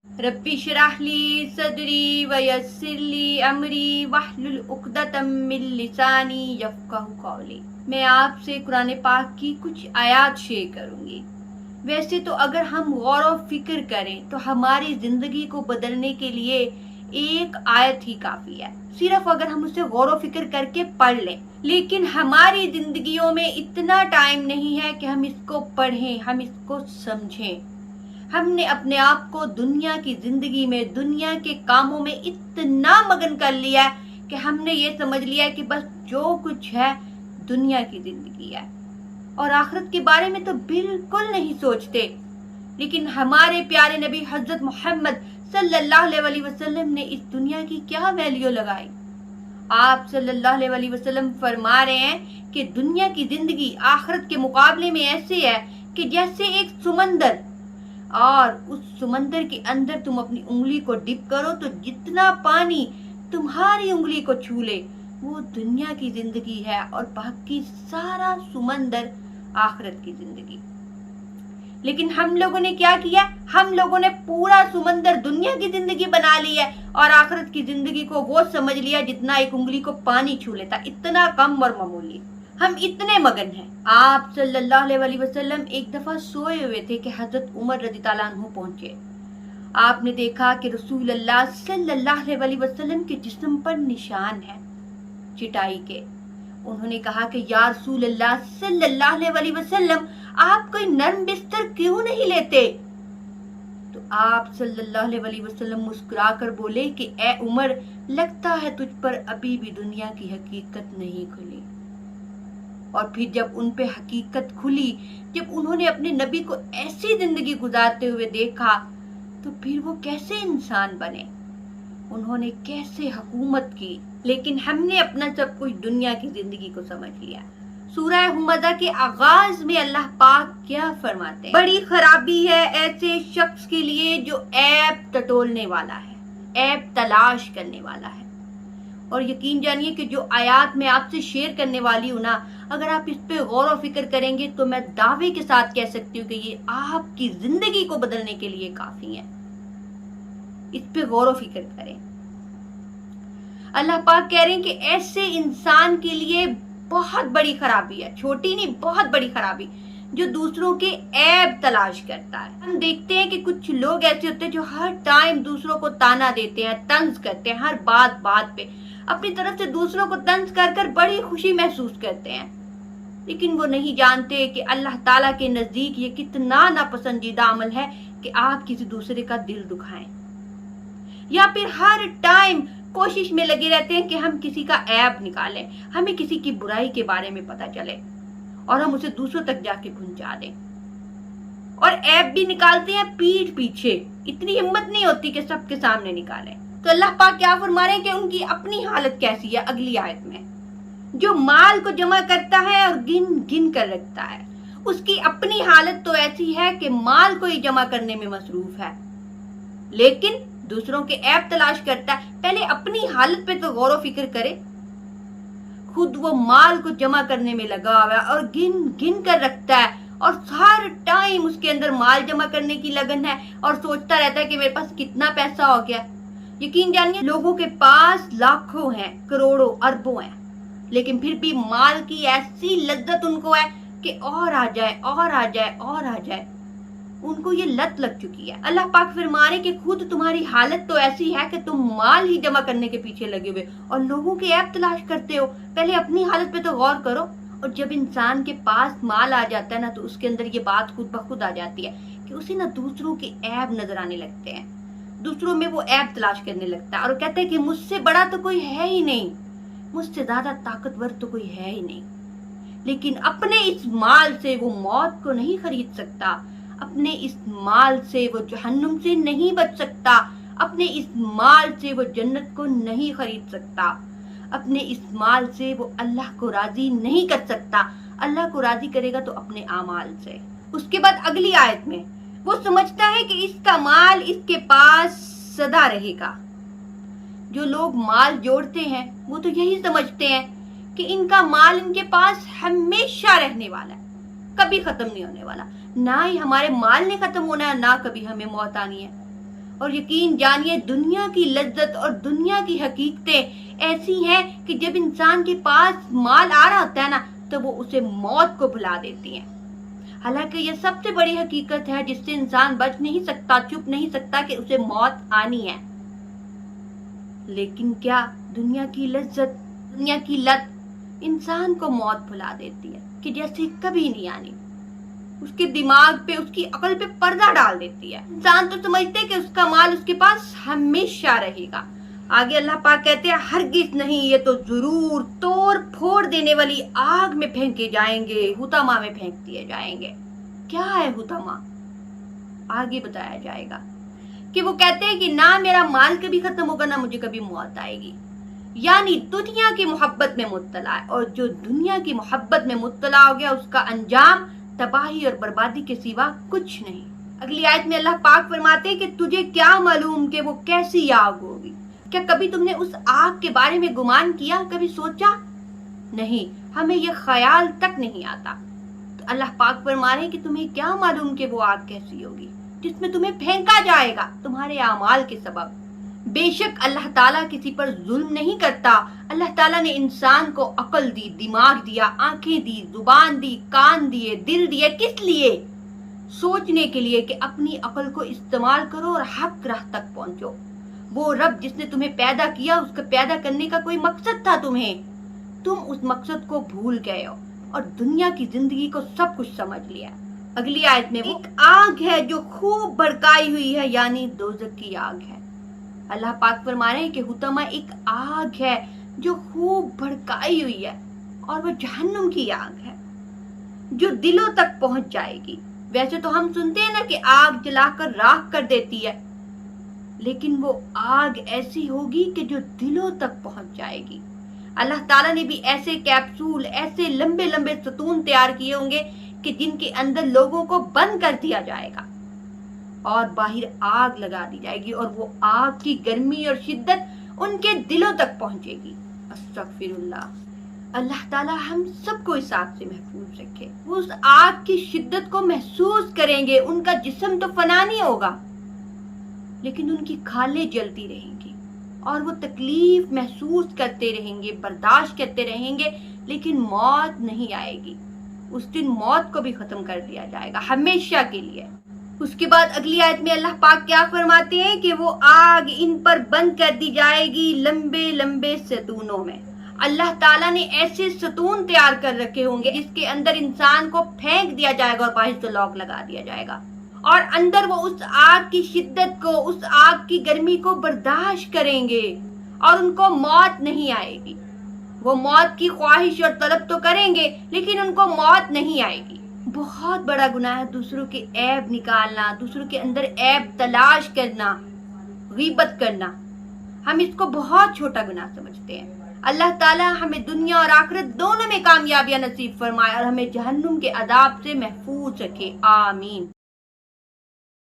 Rabbi इश्रह ली सदरी वयस्सिर ली अमरी वहलुल उक़दतम मिन लिसानी यफ़क़हू क़ौली। मैं आपसे कुरान पाक की कुछ आयत शेयर करूंगी। वैसे तो अगर हम गौर व फिक्र करें तो हमारी जिंदगी को बदलने के लिए एक आयत ही काफी है, सिर्फ अगर हम उसे गौर व फिक्र करके पढ़ लें। लेकिन हमारी जिंदगियों में इतना टाइम नहीं है कि हम इसको पढ़ें, हम इसको समझें। हमने अपने आप को दुनिया की जिंदगी में, दुनिया के कामों में इतना मगन कर लिया है कि हमने ये समझ लिया है कि बस जो कुछ है दुनिया की जिंदगी है, और आखिरत के बारे में तो बिल्कुल नहीं सोचते। लेकिन हमारे प्यारे नबी हजरत मोहम्मद सल्लल्लाहु अलैहि वसल्लम ने इस दुनिया की क्या वैल्यू लगाई। आप सल्लल्लाहु अलैहि वसल्लम फरमा रहे हैं कि दुनिया की जिंदगी आखिरत के मुकाबले में ऐसे है कि जैसे एक समंदर, और उस समंदर के अंदर तुम अपनी उंगली को डिप करो तो जितना पानी तुम्हारी उंगली को छू ले वो दुनिया की जिंदगी है, और बाकी सारा समंदर आखिरत की जिंदगी। लेकिन हम लोगों ने क्या किया, हम लोगों ने पूरा समंदर दुनिया की जिंदगी बना ली है और आखिरत की जिंदगी को वो समझ लिया जितना एक उंगली को पानी छू लेता, इतना कम और मामूली। हम इतने मगन हैं। आप सल्लल्लाहु अलैहि वसल्लम एक दफा सोए हुए थे कि हजरत उमर रज़ियल्लाहु अन्हु पहुंचे। आपने देखा कि रसूल अल्लाह सल्लल्लाहु अलैहि वसल्लम के जिस्म पर निशान है चिटाई के। उन्होंने कहा कि या रसूल अल्लाह सल्लल्लाहु अलैहि वसल्लम, आप कोई नर्म बिस्तर क्यों नहीं लेते? तो आप सल्लल्लाहु अलैहि वसल्लम मुस्कुराकर बोले कि ए उमर, लगता है तुझ पर अभी भी दुनिया की हकीकत नहीं खुली। और फिर जब उन पे हकीकत खुली, जब उन्होंने अपने नबी को ऐसी जिंदगी गुजारते हुए देखा, तो फिर वो कैसे इंसान बने, उन्होंने कैसे हुकूमत की। लेकिन हमने अपना सब कुछ दुनिया की जिंदगी को समझ लिया। सूरह हुमज़ा के आगाज में अल्लाह पाक क्या फरमाते हैं, बड़ी खराबी है ऐसे शख्स के लिए जो ऐब टटोलने वाला है, ऐब तलाश करने वाला है। और यकीन जानिए कि जो आयत मैं आपसे शेयर करने वाली हूँ ना, अगर आप इस पे गौर व फिक्र करेंगे तो मैं दावे के साथ कह सकती हूँ कि ये आपकी जिंदगी को बदलने के लिए काफी है। इस पे गौर व फिक्र करें। अल्लाह पाक कह रहे हैं कि ऐसे इंसान के लिए बहुत बड़ी खराबी है, छोटी नहीं बहुत बड़ी खराबी, जो दूसरों के ऐब तलाश करता है। हम देखते हैं कि कुछ लोग ऐसे होते हैं जो हर टाइम दूसरों को ताना देते हैं, तंज करते हैं, हर बात बात पे अपनी तरफ से दूसरों को तंज कर कर बड़ी खुशी महसूस करते हैं। लेकिन वो नहीं जानते कि अल्लाह ताला के नजदीक ये कितना नापसंदीदा अमल है कि आप किसी दूसरे का दिल दुखाएं, या फिर हर टाइम कोशिश में लगे रहते हैं कि हम किसी का ऐब निकालें, हमें किसी की बुराई के बारे में पता चले और हम उसे दूसरों तक जाके पहुंचा दें। और ऐब भी निकालते हैं पीठ पीछे, इतनी हिम्मत नहीं होती कि सबके सामने निकालें। तो अल्लाह पाक क्या फरमा रहे हैं कि उनकी अपनी हालत कैसी है अगली आयत में। जो माल को जमा करता है और गिन गिन कर रखता है, उसकी अपनी हालत तो ऐसी है कि माल को ही जमा करने में मसरूफ है, लेकिन दूसरों के ऐब तलाश करता है। पहले अपनी हालत पे तो गौर व फिक्र करे। खुद वो माल को जमा करने में लगा हुआ है और गिन गिन कर रखता है, और हर टाइम उसके अंदर माल जमा करने की लगन है और सोचता रहता है कि मेरे पास कितना पैसा हो गया। यकीन जानिए लोगों के पास लाखों हैं, करोड़ों अरबों हैं, लेकिन फिर भी माल की ऐसी लज्जत उनको है कि और आ जाए और आ जाए और आ जाए, उनको ये लत लग चुकी है। अल्लाह पाक फरमाने कि खुद तुम्हारी हालत तो ऐसी है कि तुम माल ही जमा करने के पीछे लगे हुए और लोगों के ऐब तलाश करते हो। पहले अपनी हालत पे तो गौर करो। और जब इंसान के पास माल आ जाता है ना, तो उसके अंदर ये बात खुद ब खुद आ जाती है कि उसे ना दूसरों के ऐब नजर आने लगते हैं, दूसरों में वो ऐब तलाश करने लगता है और कहते हैं कि मुझसे बड़ा तो कोई है ही नहीं, मुझसे ज्यादा ताकतवर तो कोई है ही नहीं। लेकिन अपने इस माल से वो मौत को नहीं खरीद सकता, अपने इस माल से वो जहन्नुम से नहीं बच सकता, अपने इस माल से वो जन्नत को नहीं खरीद सकता, अपने इस माल से वो अल्लाह को राजी नहीं कर सकता। अल्लाह को राजी करेगा तो अपने आमाल से। उसके बाद अगली आयत में वो समझता है कि इसका माल इसके पास सदा रहेगा। जो लोग माल जोड़ते हैं वो तो यही समझते हैं कि इनका माल इनके पास हमेशा रहने वाला है, कभी खत्म नहीं होने वाला। ना ही हमारे माल ने खत्म होना है, ना कभी हमें मौत आनी है। اور یقین جانیے دنیا کی لذت اور دنیا کی حقیقتیں ایسی ہیں کہ جب انسان کے پاس مال آ رہا ہوتا ہے نا تو وہ اسے موت کو بھلا دیتی ہیں. حالانکہ یہ سب سے بڑی حقیقت ہے جس سے انسان بچ نہیں سکتا، چھپ نہیں سکتا کہ اسے موت آنی ہے. لیکن کیا دنیا کی لذت، دنیا کی لت انسان کو موت بھلا دیتی ہے کہ جیسے کبھی نہیں آنی. اس کے دماغ پہ، اس کی عقل پہ پردہ ڈال دیتی ہے. انسان تو سمجھتے کہ اس کا مال اس کے پاس ہمیشہ رہے گا. آگے اللہ پاک کہتے ہیں ہرگز نہیں، یہ تو ضرور توڑ پھوڑ دینے والی آگ میں پھینکے جائیں گے، حطمہ میں پھینک دیے جائیں گے. کیا ہے حطمہ؟ آگے بتایا جائے گا کہ وہ کہتے ہیں کہ نہ میرا مال کبھی ختم ہوگا، نہ مجھے کبھی موت آئے گی. یعنی دنیا کی محبت میں مبتلا ہے، اور جو دنیا کی محبت میں مبتلا ہو گیا اس کا انجام تباہی اور بربادی کے سوا کچھ نہیں. اگلی آیت میں اللہ پاک فرماتے ہیں کہ تجھے کیا معلوم کہ وہ کیسی آگ ہوگی؟ کیا کبھی تم نے اس آگ کے بارے میں گمان کیا، کبھی سوچا؟ نہیں، ہمیں یہ خیال تک نہیں آتا. تو اللہ پاک فرما رہے ہیں کہ تمہیں کیا معلوم کہ وہ آگ کیسی ہوگی جس میں تمہیں پھینکا جائے گا تمہارے اعمال کے سبب. بے شک اللہ تعالیٰ کسی پر ظلم نہیں کرتا. اللہ تعالیٰ نے انسان کو عقل دی، دماغ دیا، آنکھیں دی، زبان دی، کان دیے، دل دیے. کس لیے؟ سوچنے کے لیے کہ اپنی عقل کو استعمال کرو اور حق راہ تک پہنچو. وہ رب جس نے تمہیں پیدا کیا، اس کا پیدا کرنے کا کوئی مقصد تھا تمہیں، تم اس مقصد کو بھول گئے ہو اور دنیا کی زندگی کو سب کچھ سمجھ لیا. اگلی آیت میں ایک آگ ہے جو خوب بھڑکائی ہوئی ہے، یعنی دوزخ کی آگ ہے. اللہ پاک فرما رہے ہیں کہ حطمہ ایک آگ ہے جو خوب بھڑکائی ہوئی ہے، اور وہ جہنم کی آگ ہے جو دلوں تک پہنچ جائے گی. ویسے تو ہم سنتے ہیں نا کہ آگ جلا کر راکھ کر دیتی ہے، لیکن وہ آگ ایسی ہوگی کہ جو دلوں تک پہنچ جائے گی. اللہ تعالیٰ نے بھی ایسے کیپسول، ایسے لمبے لمبے ستون تیار کیے ہوں گے کہ جن کے اندر لوگوں کو بند کر دیا جائے گا اور باہر آگ لگا دی جائے گی، اور وہ آگ کی گرمی اور شدت ان کے دلوں تک پہنچے گی. استغفر اللہ. اللہ تعالیٰ ہم سب کو اس آگ سے محفوظ رکھے. وہ اس آگ کی شدت کو محسوس کریں گے. ان کا جسم تو فنا نہیں ہوگا، لیکن ان کی کھالیں جلتی رہیں گی اور وہ تکلیف محسوس کرتے رہیں گے، برداشت کرتے رہیں گے، لیکن موت نہیں آئے گی. اس دن موت کو بھی ختم کر دیا جائے گا ہمیشہ کے لیے. اس کے بعد اگلی آیت میں اللہ پاک کیا فرماتے ہیں کہ وہ آگ ان پر بند کر دی جائے گی لمبے لمبے ستونوں میں. اللہ تعالیٰ نے ایسے ستون تیار کر رکھے ہوں گے جس کے اندر انسان کو پھینک دیا جائے گا اور باہر سے لاک لگا دیا جائے گا، اور اندر وہ اس آگ کی شدت کو، اس آگ کی گرمی کو برداشت کریں گے اور ان کو موت نہیں آئے گی. وہ موت کی خواہش اور طلب تو کریں گے لیکن ان کو موت نہیں آئے گی. بہت بڑا گناہ ہے دوسروں کے عیب نکالنا، دوسروں کے اندر عیب تلاش کرنا، غیبت کرنا. ہم اس کو بہت چھوٹا گناہ سمجھتے ہیں. اللہ تعالیٰ ہمیں دنیا اور آخرت دونوں میں کامیابیاں نصیب فرمائے اور ہمیں جہنم کے عذاب سے محفوظ رکھے. آمین.